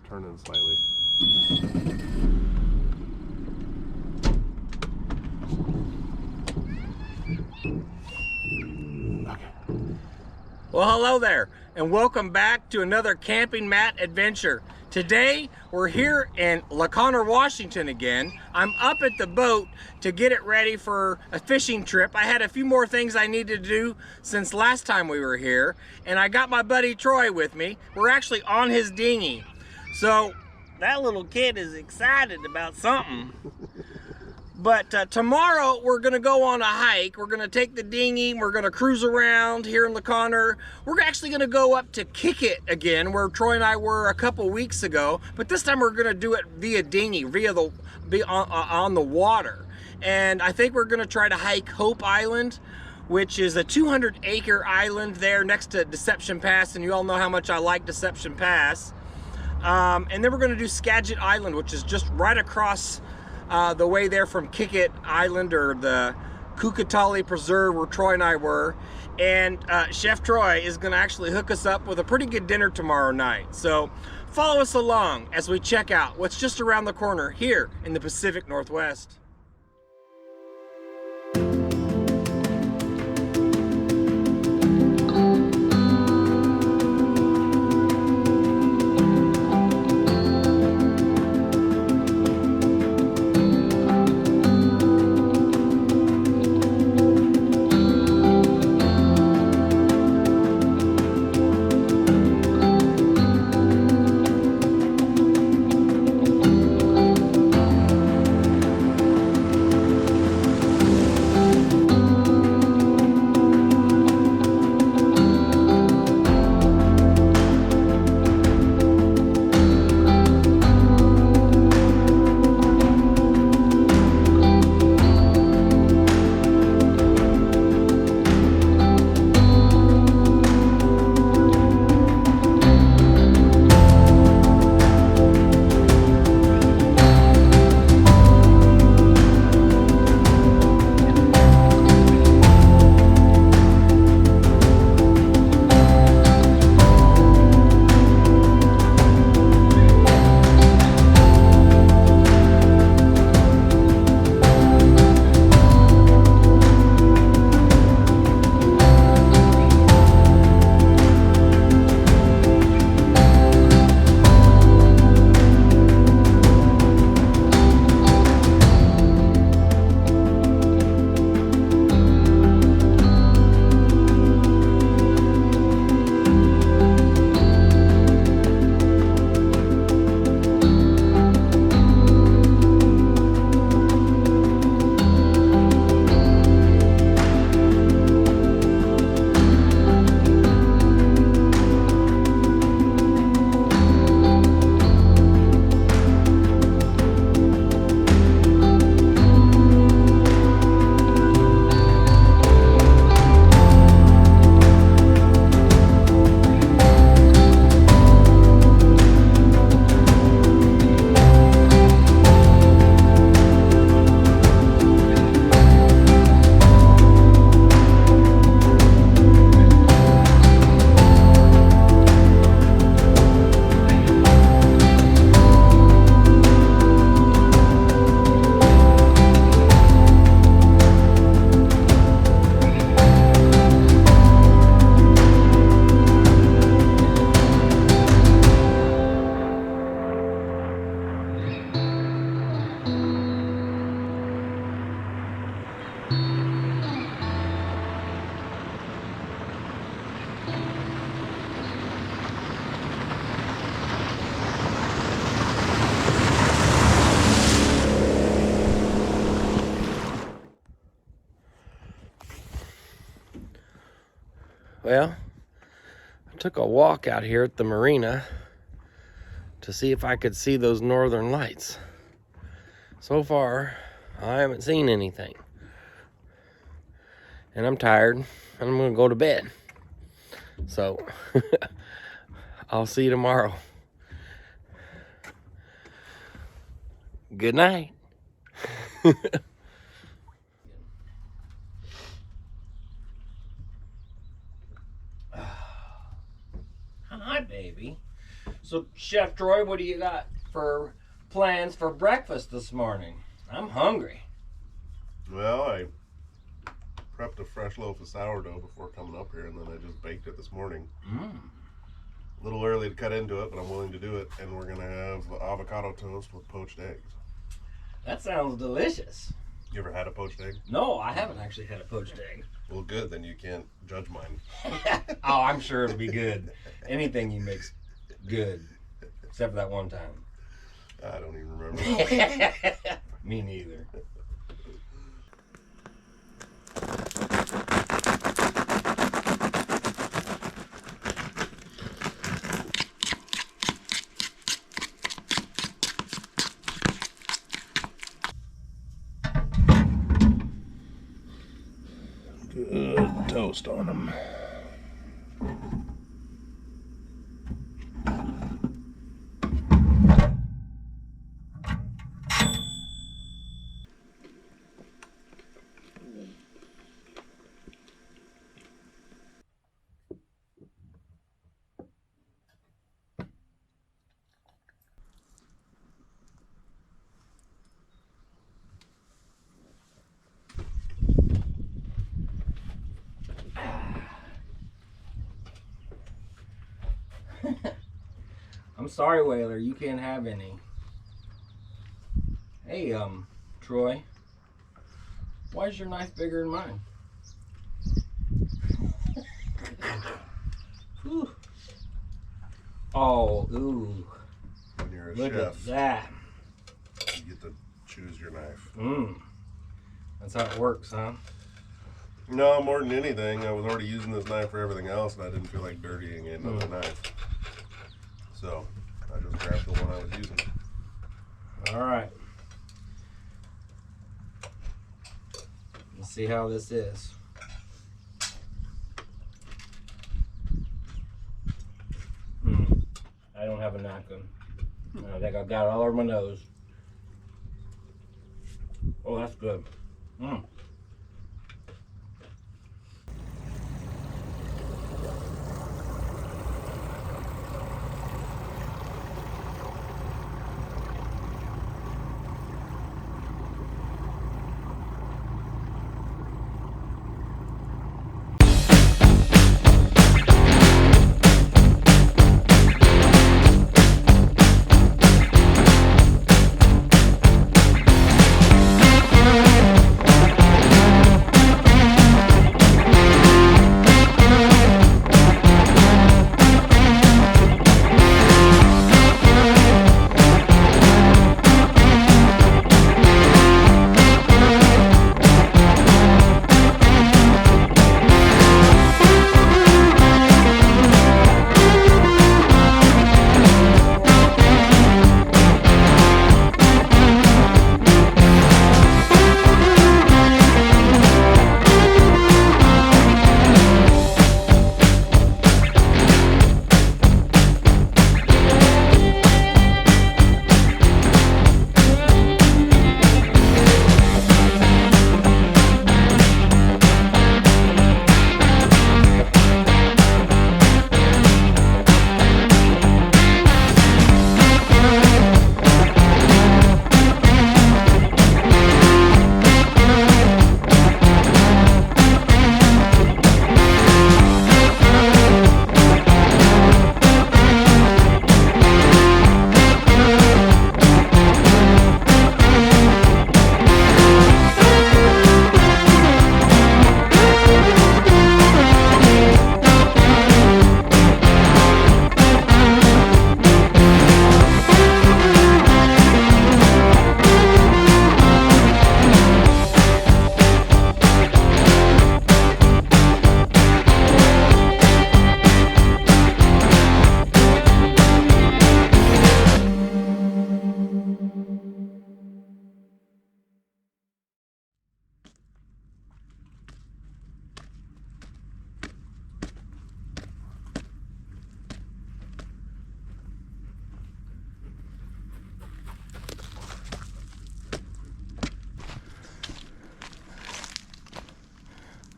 turning slightly. Well, hello there, and welcome back to another Camping Mat adventure. Today, we're here in LaConner, Washington again. I'm up at the boat to get it ready for a fishing trip. I had a few more things I needed to do since last time we were here, and I got my buddy Troy with me. We're actually on his dinghy. So, that little kid is excited about something. But tomorrow we're gonna go on a hike. We're gonna take the dinghy, we're gonna cruise around here in LaConner. We're actually gonna go up to Skagit again, where Troy and I were a couple weeks ago. But this time we're gonna do it via dinghy, on the water. And I think we're gonna try to hike Hope Island, which is a 200-acre island there next to Deception Pass, and you all know how much I like Deception Pass. And then we're gonna do Skagit Island, which is just right across the way there from Skagit Island, or the Catalina Preserve where Troy and I were. And Chef Troy is going to actually hook us up with a pretty good dinner tomorrow night. So follow us along as we check out what's just around the corner here in the Pacific Northwest. Well, I took a walk out here at the marina to see if I could see those northern lights. So far, I haven't seen anything. And I'm tired, and I'm gonna go to bed. So, I'll see you tomorrow. Good night. Hi, baby. So, Chef Troy, what do you got for plans for breakfast this morning? I'm hungry. Well, I prepped a fresh loaf of sourdough before coming up here, and then I just baked it this morning. A little early to cut into it, but I'm willing to do it. And we're going to have avocado toast with poached eggs. That sounds delicious. You ever had a poached egg? No, I haven't actually had a poached egg. Well, good. Then you can't judge mine. Oh, I'm sure it'll be good. Anything you make's good, except for that one time. I don't even remember. Me neither. Good toast on them. I'm sorry, Whaler, you can't have any. Hey, Troy, why is your knife bigger than mine? Whew. Oh, ooh. When you're a Look chef, at that. you get to choose your knife. That's how it works, huh? No, more than anything, I was already using this knife for everything else, and I didn't feel like dirtying it with a knife. So I just grabbed the one I was using. All right. Let's see how this is. I don't have a napkin. I think I've got it all over my nose. Oh, that's good.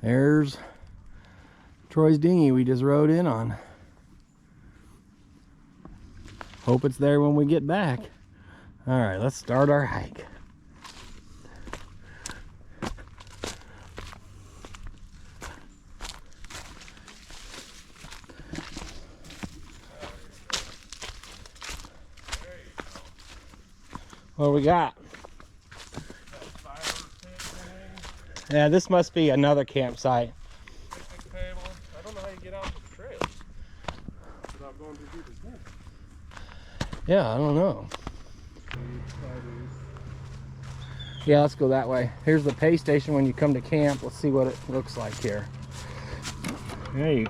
There's Troy's dinghy we just rode in on. Hope it's there when we get back. All right, let's start our hike. What do we got? Yeah, this must be another campsite. Picnic table. I don't know how you get out to the trail without going too deep in camp. Yeah, I don't know. Yeah, let's go that way. Here's the pay station when you come to camp. Let's see what it looks like here. Hey,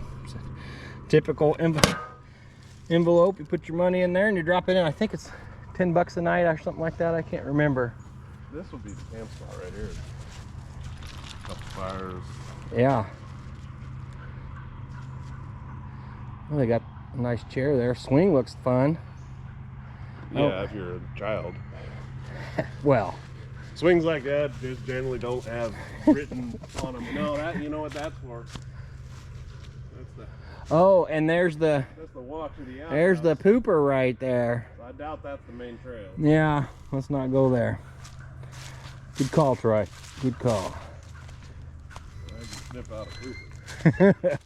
typical envelope. You put your money in there and you drop it in. I think it's $10 a night or something like that. I can't remember. This would be the camp spot right here. Couple fires. Yeah. Well, they got a nice chair there. Swing looks fun. Yeah, if you're a child. Well, Swings like that just generally don't have written on them. No, that, you know what that's for? That's the oh, and there's the walk to the outhouse. there's the pooper right there. So I doubt that's the main trail. Yeah, let's not go there. Good call, Troy. Good call. I can snip out a pooper.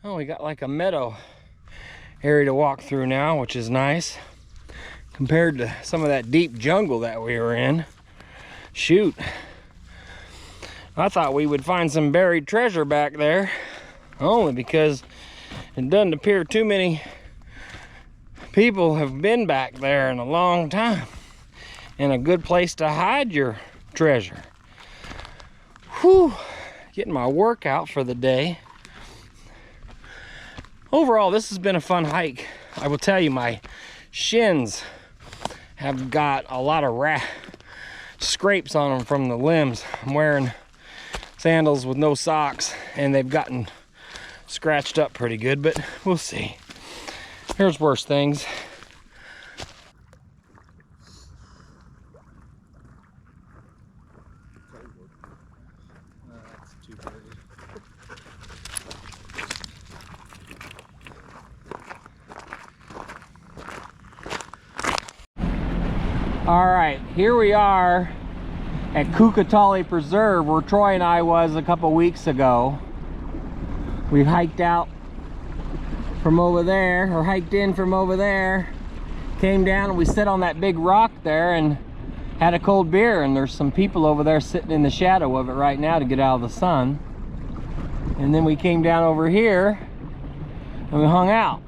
Oh, we got like a meadow area to walk through now, which is nice compared to some of that deep jungle that we were in. Shoot, I thought we would find some buried treasure back there, only because it doesn't appear too many people have been back there in a long time, and a good place to hide your treasure. Whew, getting my workout for the day. Overall, this has been a fun hike. I will tell you, my shins have got a lot of scrapes on them from the limbs. I'm wearing sandals with no socks, and they've gotten scratched up pretty good, but we'll see. There's worse things. All right, here we are at Catalina Preserve, where Troy and I was a couple weeks ago. We hiked out from over there, or hiked in from over there, came down and we sat on that big rock there and had a cold beer, and there's some people over there sitting in the shadow of it right now to get out of the sun. And then we came down over here and we hung out.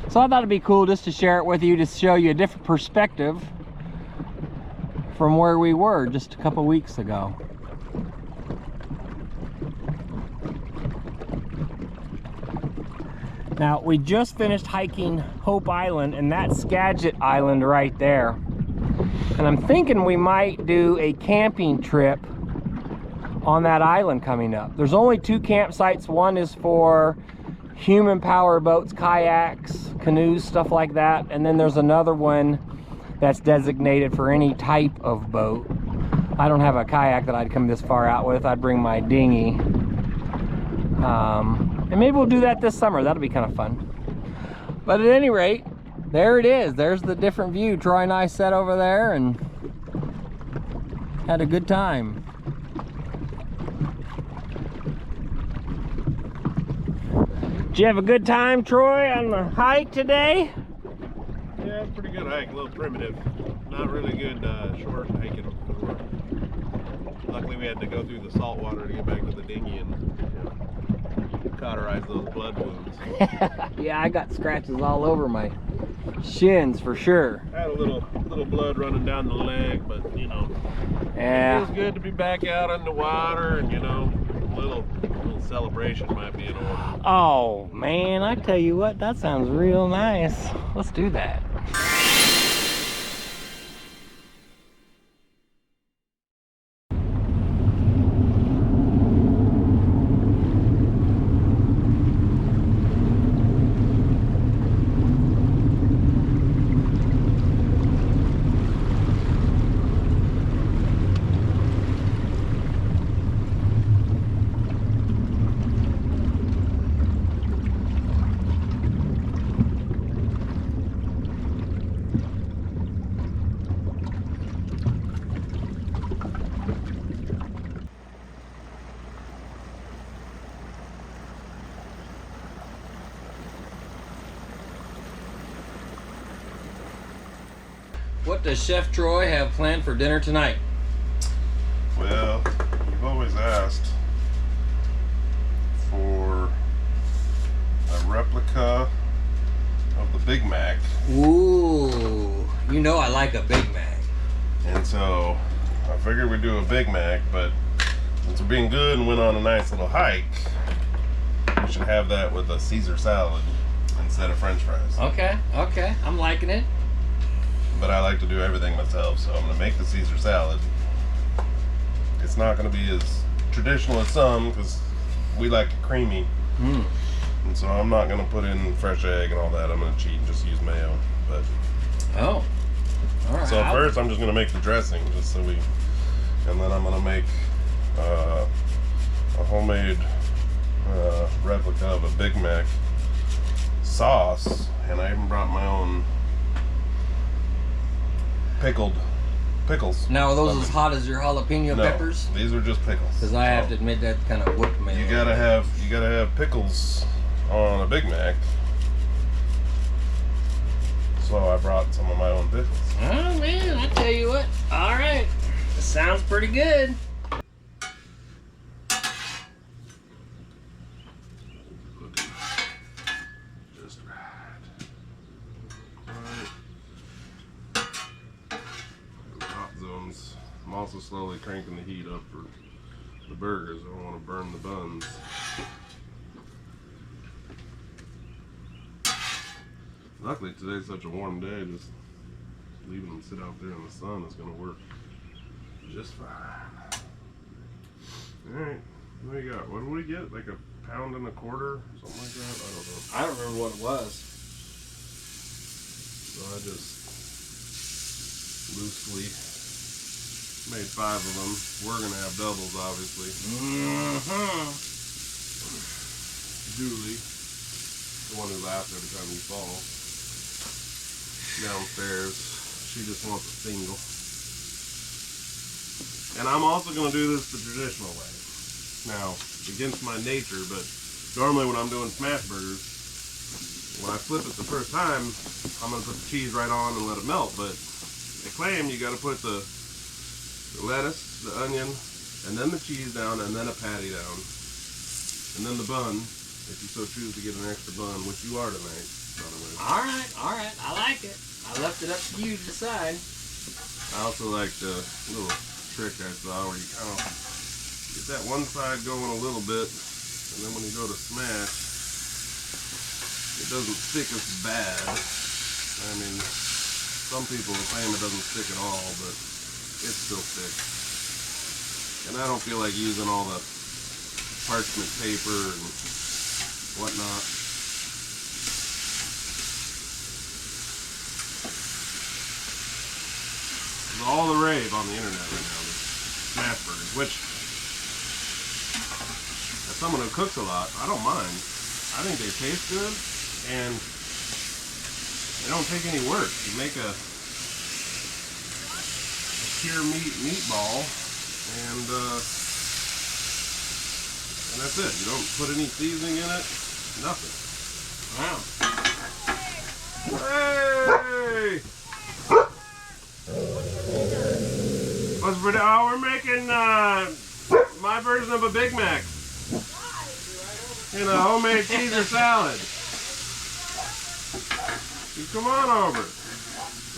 So I thought it'd be cool just to share it with you, to show you a different perspective from where we were just a couple weeks ago. Now, we just finished hiking Hope Island, and that's Skagit Island right there. And I'm thinking we might do a camping trip on that island coming up. There's only 2 campsites. One is for human power boats, kayaks, canoes, stuff like that. And then there's another one that's designated for any type of boat. I don't have a kayak that I'd come this far out with. I'd bring my dinghy. And maybe we'll do that this summer. That'll be kind of fun. But at any rate, there it is. There's the different view. Troy and I sat over there and had a good time. Did you have a good time, Troy, on the hike today? Yeah, it's a pretty good hike, a little primitive. Not really good short hiking before. Luckily we had to go through the salt water to get back to the dinghy and, you know, cauterize those blood wounds. Yeah, I got scratches all over my shins for sure. I had a little blood running down the leg, but you know, yeah, it feels good to be back out in the water, and you know, a little celebration might be in order. Oh man, I tell you what, that sounds real nice. Let's do that. What does Chef Troy have planned for dinner tonight? Well, you've always asked for a replica of the Big Mac. Ooh, you know I like a Big Mac. And so I figured we'd do a Big Mac, but since we're being good and went on a nice little hike, we should have that with a Caesar salad instead of French fries. Okay, okay, I'm liking it. But I like to do everything myself, so I'm going to make the Caesar salad. It's not going to be as traditional as some, because we like it creamy. And so I'm not going to put in fresh egg and all that. I'm going to cheat and just use mayo. But oh, all right. So first I'm just going to make the dressing, just so we, and then I'm going to make a homemade replica of a Big Mac sauce, and I even brought my own pickles. Now are those as hot as your jalapeno peppers? These are just pickles. Because I have to admit that kind of whooped me. You gotta have pickles on a Big Mac, So I brought some of my own pickles. Oh man, I tell you what. All right, this sounds pretty good. Looking just right. Hot zones. I'm also slowly cranking the heat up for the burgers. I don't want to burn the buns. Luckily today's such a warm day, just leaving them sit out there in the sun is going to work just fine. Alright, what do you got? What do we get? Like a pound and a quarter? Something like that? I don't know. I don't remember what it was. So I just loosely made 5 of them. We're going to have doubles, obviously. Julie, the one who laughed every time you fall, downstairs, she just wants a single. And I'm also going to do this the traditional way. Now, against my nature, but normally when I'm doing smash burgers, when I flip it the first time, I'm going to put the cheese right on and let it melt. But they claim you got to put the lettuce, the onion, and then the cheese down, and then a patty down. And then the bun, if you so choose to get an extra bun, which you are tonight, by the way. All right, I like it. I left it up to you to decide. I also like the little trick I saw where you kind of get that one side going a little bit, and then when you go to smash, it doesn't stick as bad. I mean, some people claim it doesn't stick at all, but it still sticks. And I don't feel like using all the parchment paper and whatnot. It's all the rave on the internet right now, the smash burgers, which, as someone who cooks a lot, I don't mind. I think they taste good, and they don't take any work. You make a pure meatball, and that's it. You don't put any seasoning in it, nothing. Wow. Hey! What's for oh, we're making my version of a Big Mac in a homemade Caesar salad. You come on over.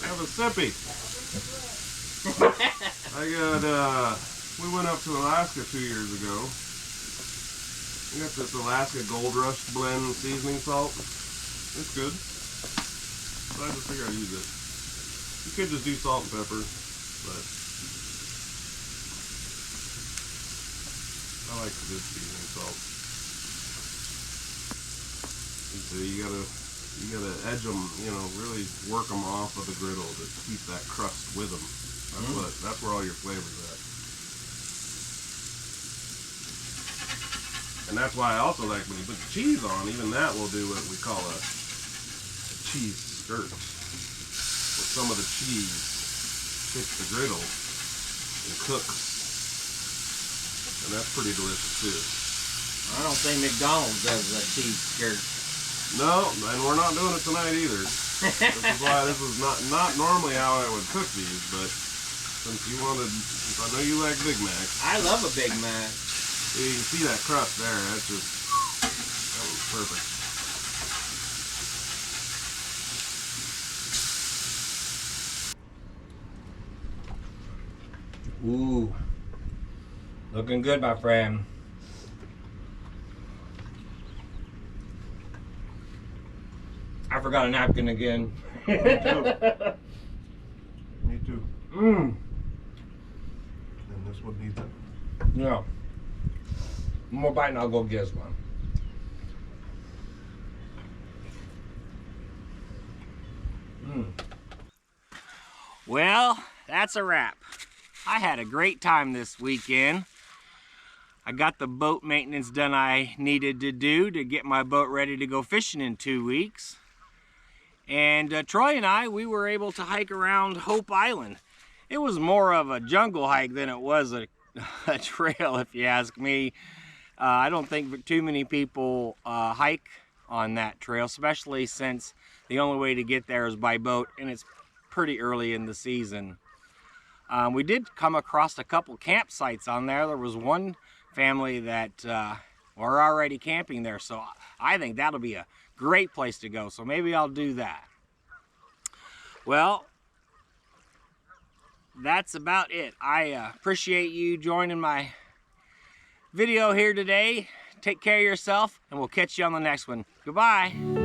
Have a sippy. I got we went up to Alaska 2 years ago. We got this Alaska Gold Rush blend seasoning salt. It's good. So I just figured I'd use it. You could just do salt and pepper, but I like the good seasoning salt. So you gotta edge them, you know, really work them off of the griddle to keep that crust with them. That's where all your flavor's at. And that's why I also like when you put the cheese on, even that will do what we call a cheese skirt. Where some of the cheese hits the griddle and cooks. And that's pretty delicious too. I don't think McDonald's does a cheese skirt. No, and we're not doing it tonight either. This is why this is not normally how I would cook these, but since you wanted, since I know you like Big Macs. I love a Big Mac. You can see that crust there. That's just, that was perfect. Ooh, looking good, my friend. I forgot a napkin again. Me too. Me too. And this one needs it. Yeah. One more bite and I'll go get us one. Well, that's a wrap. I had a great time this weekend. I got the boat maintenance done I needed to do to get my boat ready to go fishing in 2 weeks. And Troy and I, we were able to hike around Hope Island. It was more of a jungle hike than it was a trail, if you ask me. I don't think too many people hike on that trail, especially since the only way to get there is by boat, and it's pretty early in the season. We did come across a couple campsites on there. There was one family that were already camping there, so I think that'll be a great place to go, so maybe I'll do that. Well, that's about it. I appreciate you joining my video here today. Take care of yourself, and we'll catch you on the next one. Goodbye.